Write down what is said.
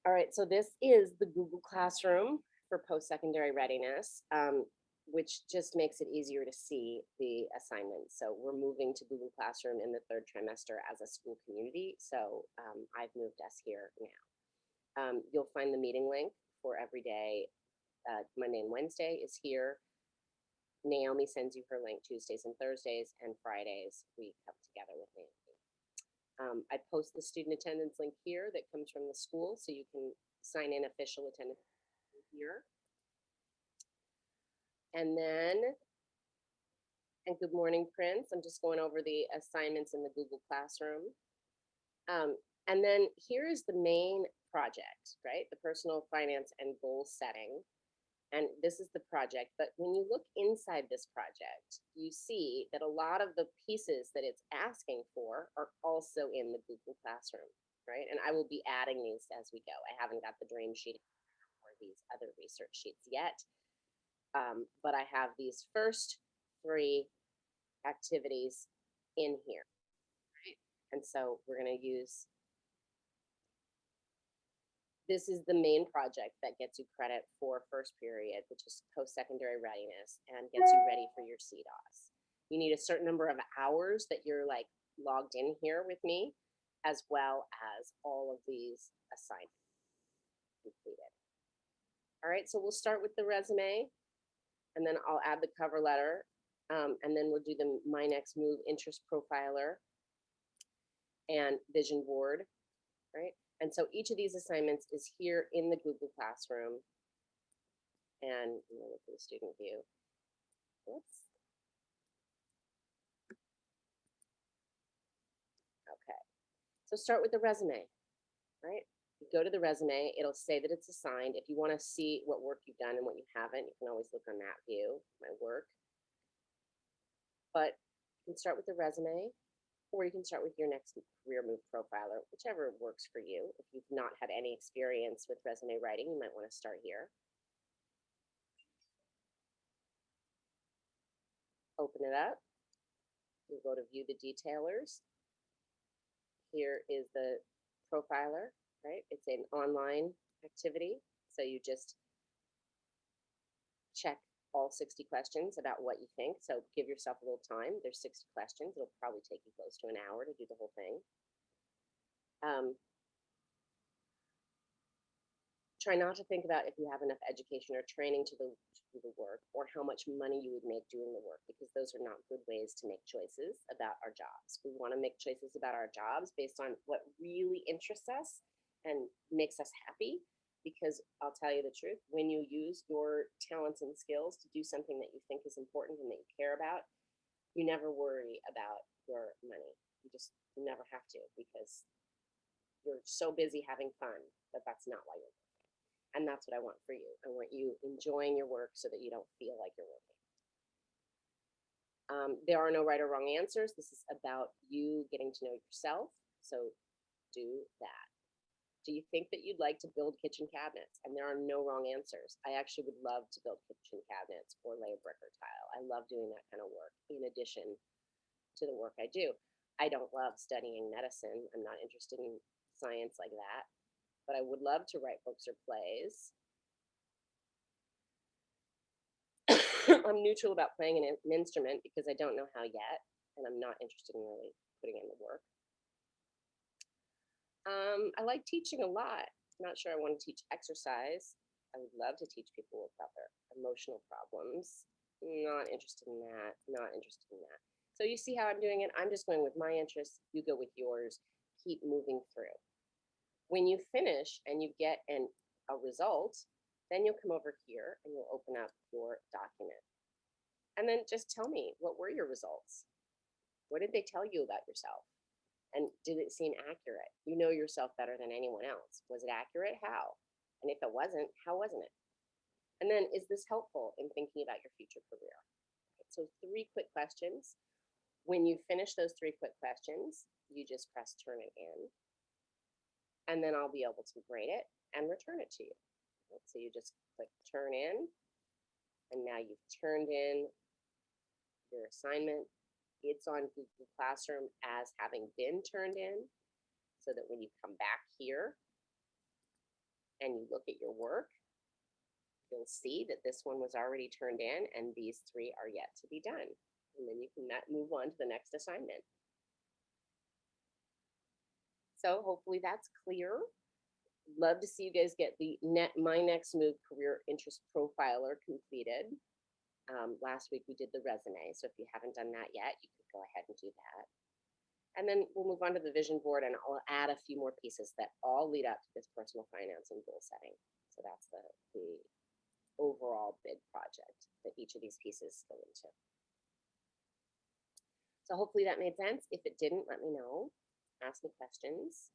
All right, so this is the Google Classroom for post-secondary readiness, which just makes it easier to see the assignments. So we're moving to Google Classroom in the third trimester as a school community. So I've moved us here now. You'll find the meeting link for every day. Monday and Wednesday is here. Naomi sends you her link Tuesdays and Thursdays, and Fridays we come together with Naomi. I post the student attendance link here that comes from the school, so you can sign in official attendance here. And then, and good morning, Prince. I'm just going over the assignments in the Google Classroom. And then here is the main project, right? The personal finance and goal setting. And this is the project, but when you look inside this project, you see that a lot of the pieces that it's asking for are also in the Google Classroom, right? And I will be adding these as we go. I haven't got the dream sheet or these other research sheets yet, but I have these first 3 activities in here, right? And so we're going to use, this is the main project that gets you credit for first period, which is post-secondary readiness, and gets you ready for your CDOS. You need a certain number of hours that you're like logged in here with me, as well as all of these assignments completed. All right, so we'll start with the resume, and then I'll add the cover letter, and then we'll do the My Next Move interest profiler and vision board, right? And so each of these assignments is here in the Google Classroom. And I'm going to look at the student view. Oops. Okay. So start with the resume, right? You go to the resume, it'll say that it's assigned. If you want to see what work you've done and what you haven't, you can always look on that view, my work. But you can start with the resume, or you can start with your next career move profiler, whichever works for you. If you've not had any experience with resume writing, you might want to start here. Open it up. You go to view the detailers. Here is the profiler, right? It's an online activity. So you just check all 60 questions about what you think. So give yourself a little time. There's 60 questions. It'll probably take you close to an hour to do the whole thing. Try not to think about if you have enough education or training to do the work, or how much money you would make doing the work, because those are not good ways to make choices about our jobs. We want to make choices about our jobs based on what really interests us and makes us happy, because I'll tell you the truth, when you use your talents and skills to do something that you think is important and that you care about, you never worry about your money. You never have to, because you're so busy having fun that that's not why you're working. And that's what I want for you. I want you enjoying your work so that you don't feel like you're working. There are no right or wrong answers. This is about you getting to know yourself. So do that. Do you think that you'd like to build kitchen cabinets? And there are no wrong answers. I actually would love to build kitchen cabinets or lay a brick or tile. I love doing that kind of work in addition to the work I do. I don't love studying medicine. I'm not interested in science like that, but I would love to write books or plays. I'm neutral about playing an instrument because I don't know how yet, and I'm not interested in really putting in the work. I like teaching a lot. I'm not sure I want to teach exercise. I would love to teach people about their emotional problems. Not interested in that. Not interested in that. So you see how I'm doing it? I'm just going with my interests. You go with yours. Keep moving through. When you finish and you get a result, then you'll come over here and you'll open up your document. And then just tell me, what were your results? What did they tell you about yourself? And did it seem accurate? You know yourself better than anyone else. Was it accurate? How? And if it wasn't, how wasn't it? And then, is this helpful in thinking about your future career? So 3 quick questions. When you finish those 3 quick questions, you just press turn it in. And then I'll be able to grade it and return it to you. So you just click turn in, and now you've turned in your assignment. It's on Google Classroom as having been turned in, so that when you come back here, and you look at your work, you'll see that this one was already turned in and these 3 are yet to be done. And then you can move on to the next assignment. So hopefully that's clear. Love to see you guys get the My Next Move Career Interest Profiler completed. Last week we did the resume, so if you haven't done that yet, you could go ahead and do that. And then we'll move on to the vision board, and I'll add a few more pieces that all lead up to this personal finance and goal setting. So that's the overall big project that each of these pieces go into. So hopefully that made sense. If it didn't, let me know. Ask me questions.